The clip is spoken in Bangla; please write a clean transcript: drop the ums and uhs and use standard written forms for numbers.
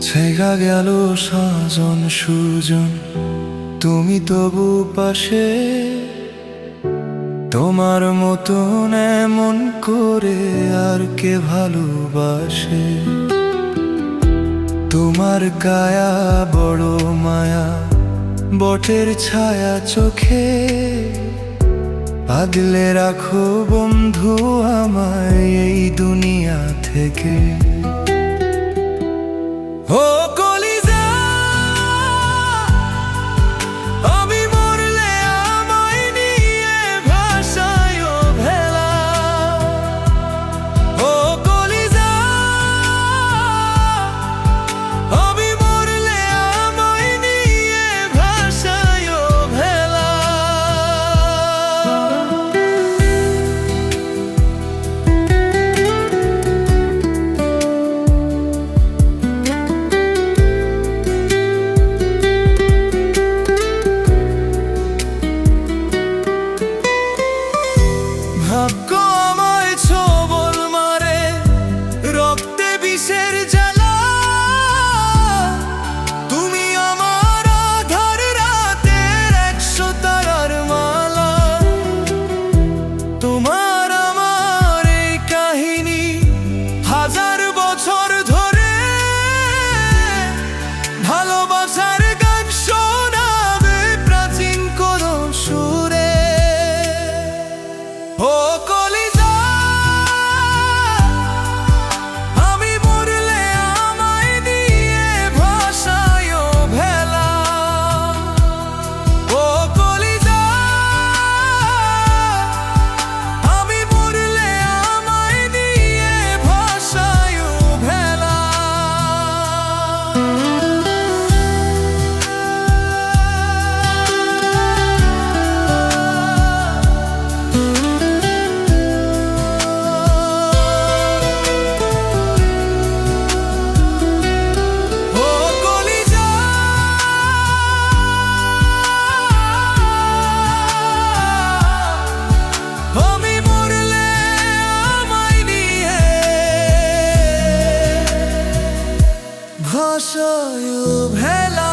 ছেঁকা গেল সাজন সুজন, তুমি তবু পাশে। তোমার মতন এমন করে আর কে ভালোবাসে? তোমার কায়া বড় মায়া, বটের ছায়া চোখে। আগলে রাখো বন্ধু আমায় এই দুনিয়া থেকে। ও কলিজা, আমি মরলে আমায় নিয়ে ভাসায় ভেলা। ও কলিজা, আমি মরলে আমায় নিয়ে ভাসায় ভেলা। ভাগ্য আমায় ছবল মারে, রক্তে বিষের জ্বালা। তুমি আমার আধার রাতের 100 তারার মালা। তোমার আমার এই কাহিনী 1000 বছর ধরে। ভালোবাসার গান শোনাবে প্রাচীন কোন সুরে। ও কলিজা, আমি মরলে আমায় নিয়ে ভাসায় ভেলা। ও কলিজা, আমি মরলে আমায় নিয়ে ভাসায় ভেলা। আমি মরলে আমায় নিয়ে ভাসায় ভেলা।